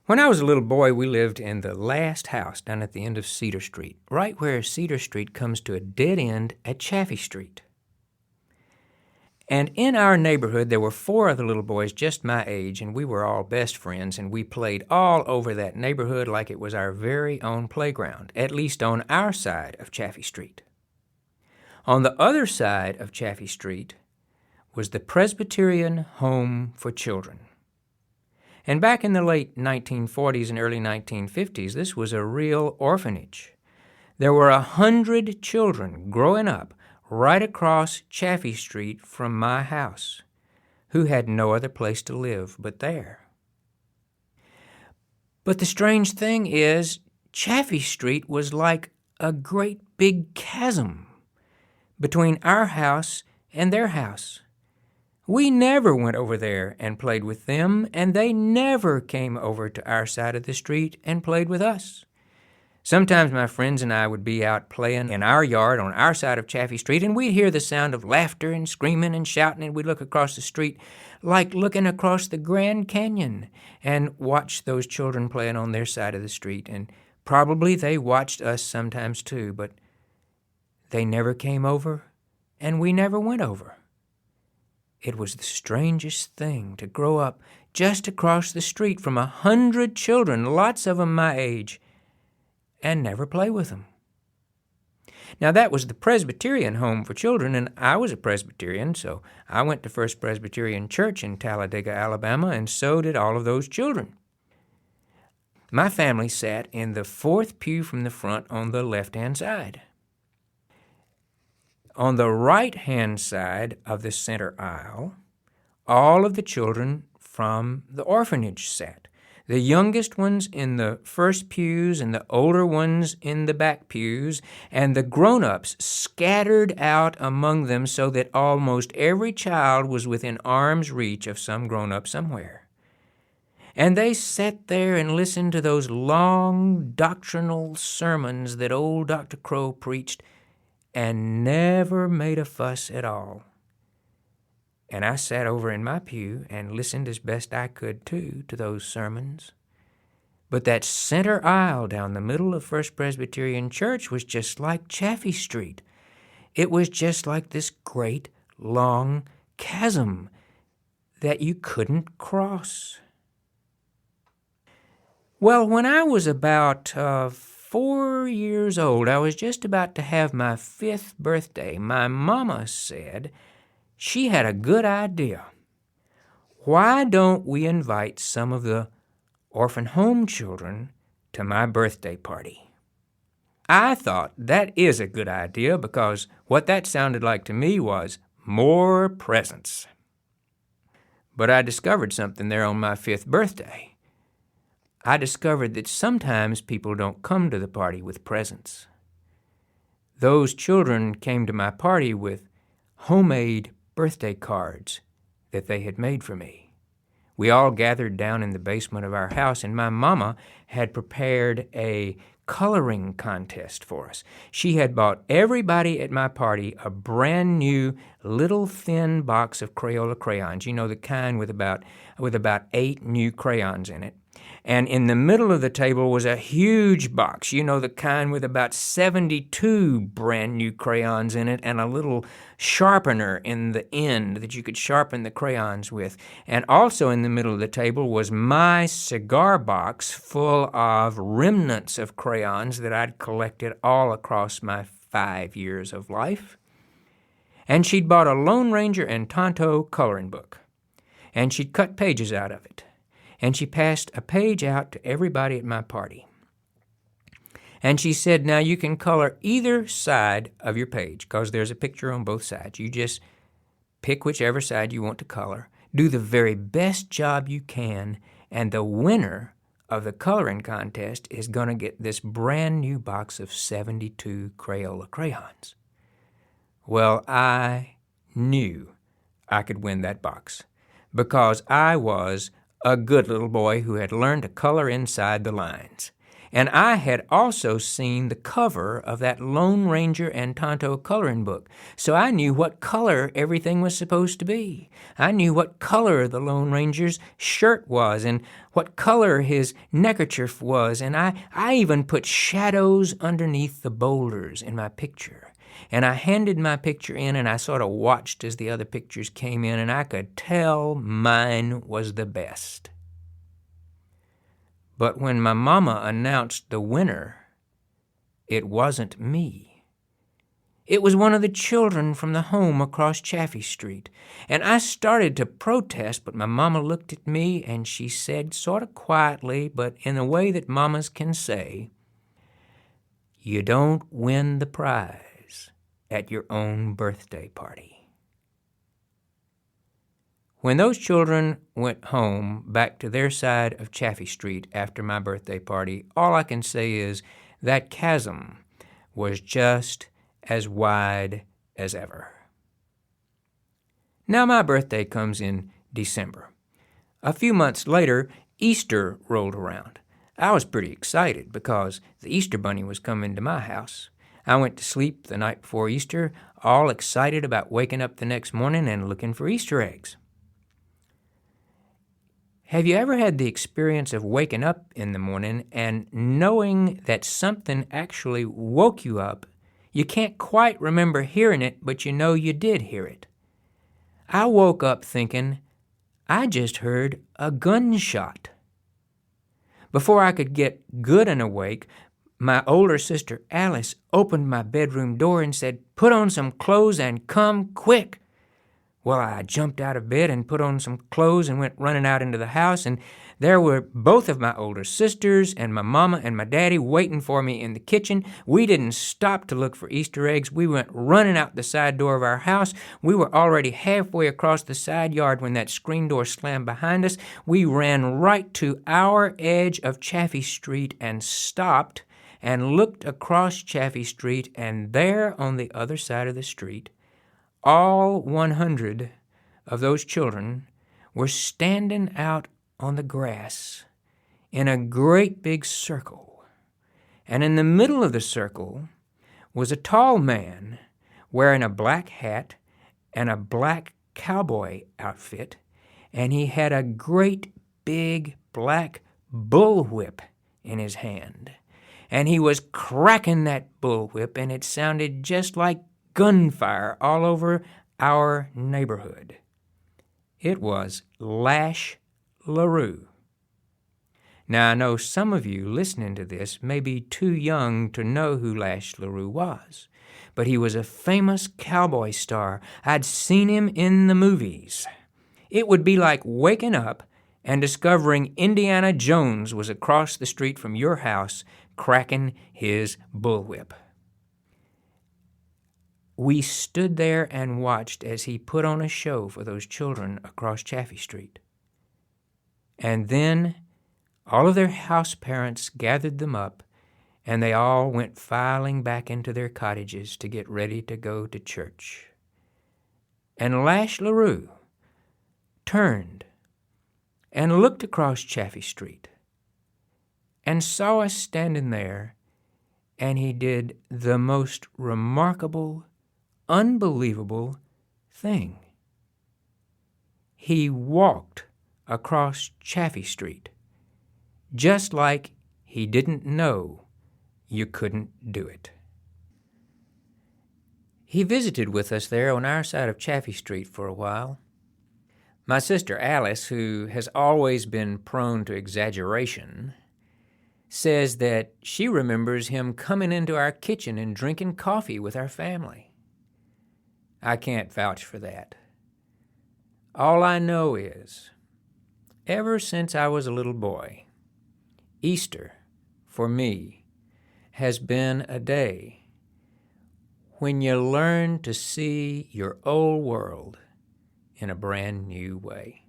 When I was a little boy, we lived in the last house down at the end of Cedar Street, right where Cedar Street comes to a dead end at Chaffee Street. And in our neighborhood, there were 4 other little boys just my age, and we were all best friends, and we played all over that neighborhood like it was our very own playground, at least on our side of Chaffee Street. On the other side of Chaffee Street was the Presbyterian Home for Children. And back in the late 1940s and early 1950s, this was a real orphanage. There were 100 children growing up right across Chaffee Street from my house who had no other place to live but there. But the strange thing is, Chaffee Street was like a great big chasm between our house and their house. We never went over there and played with them, and they never came over to our side of the street and played with us. Sometimes my friends and I would be out playing in our yard on our side of Chaffee Street, and we'd hear the sound of laughter and screaming and shouting, and we'd look across the street like looking across the Grand Canyon and watch those children playing on their side of the street. And probably they watched us sometimes too, but they never came over, and we never went over. It was the strangest thing to grow up just across the street from 100 children, lots of them my age, and never play with them. Now, that was the Presbyterian Home for Children, and I was a Presbyterian, so I went to First Presbyterian Church in Talladega, Alabama, and so did all of those children. My family sat in the 4th pew from the front on the left-hand side. On the right-hand side of the center aisle, all of the children from the orphanage sat. The youngest ones in the first pews and the older ones in the back pews, and the grown-ups scattered out among them so that almost every child was within arm's reach of some grown-up somewhere. And they sat there and listened to those long doctrinal sermons that old Dr. Crow preached, and never made a fuss at all. And I sat over in my pew and listened as best I could, too, to those sermons. But that center aisle down the middle of First Presbyterian Church was just like Chaffee Street. It was just like this great, long chasm that you couldn't cross. Well, when I was about 4 years old, I was just about to have my 5th birthday. My mama said she had a good idea. Why don't we invite some of the orphan home children to my birthday party? I thought that is a good idea because what that sounded like to me was more presents. But I discovered something there on my 5th birthday. I discovered that sometimes people don't come to the party with presents. Those children came to my party with homemade birthday cards that they had made for me. We all gathered down in the basement of our house, and my mama had prepared a coloring contest for us. She had bought everybody at my party a brand new little thin box of Crayola crayons, you know, the kind with about 8 new crayons in it. And in the middle of the table was a huge box, you know, the kind with about 72 brand new crayons in it and a little sharpener in the end that you could sharpen the crayons with. And also in the middle of the table was my cigar box full of remnants of crayons that I'd collected all across my 5 years of life. And she'd bought a Lone Ranger and Tonto coloring book, and she'd cut pages out of it. And she passed a page out to everybody at my party. And she said, now you can color either side of your page because there's a picture on both sides. You just pick whichever side you want to color. Do the very best job you can, and the winner of the coloring contest is going to get this brand new box of 72 Crayola crayons. Well, I knew I could win that box because I was a good little boy who had learned to color inside the lines. And I had also seen the cover of that Lone Ranger and Tonto coloring book, so I knew what color everything was supposed to be. I knew what color the Lone Ranger's shirt was and what color his neckerchief was, and I even put shadows underneath the boulders in my picture. And I handed my picture in, and I sort of watched as the other pictures came in, and I could tell mine was the best. But when my mama announced the winner, it wasn't me. It was one of the children from the home across Chaffee Street. And I started to protest, but my mama looked at me and she said, sort of quietly, but in a way that mamas can say, "You don't win the prize at your own birthday party." When those children went home back to their side of Chaffee Street after my birthday party, all I can say is that chasm was just as wide as ever. Now my birthday comes in December. A few months later, Easter rolled around. I was pretty excited because the Easter Bunny was coming to my house. I went to sleep the night before Easter, all excited about waking up the next morning and looking for Easter eggs. Have you ever had the experience of waking up in the morning and knowing that something actually woke you up? You can't quite remember hearing it, but you know you did hear it. I woke up thinking, I just heard a gunshot. Before I could get good and awake, my older sister Alice opened my bedroom door and said, "Put on some clothes and come quick." Well, I jumped out of bed and put on some clothes and went running out into the house, and there were both of my older sisters and my mama and my daddy waiting for me in the kitchen. We didn't stop to look for Easter eggs. We went running out the side door of our house. We were already halfway across the side yard when that screen door slammed behind us. We ran right to our edge of Chaffee Street and stopped and looked across Chaffee Street, and there on the other side of the street, all 100 of those children were standing out on the grass in a great big circle. And in the middle of the circle was a tall man wearing a black hat and a black cowboy outfit, and he had a great big black bullwhip in his hand. And he was cracking that bullwhip, and it sounded just like gunfire all over our neighborhood. It was Lash LaRue. Now, I know some of you listening to this may be too young to know who Lash LaRue was, but he was a famous cowboy star. I'd seen him in the movies. It would be like waking up and discovering Indiana Jones was across the street from your house cracking his bullwhip. We stood there and watched as he put on a show for those children across Chaffee Street. And then all of their house parents gathered them up, and they all went filing back into their cottages to get ready to go to church. And Lash LaRue turned and looked across Chaffee Street and saw us standing there, and he did the most remarkable, unbelievable thing. He walked across Chaffee Street, just like he didn't know you couldn't do it. He visited with us there on our side of Chaffee Street for a while. My sister Alice, who has always been prone to exaggeration, says that she remembers him coming into our kitchen and drinking coffee with our family. I can't vouch for that. All I know is, ever since I was a little boy, Easter, for me, has been a day when you learn to see your old world in a brand new way.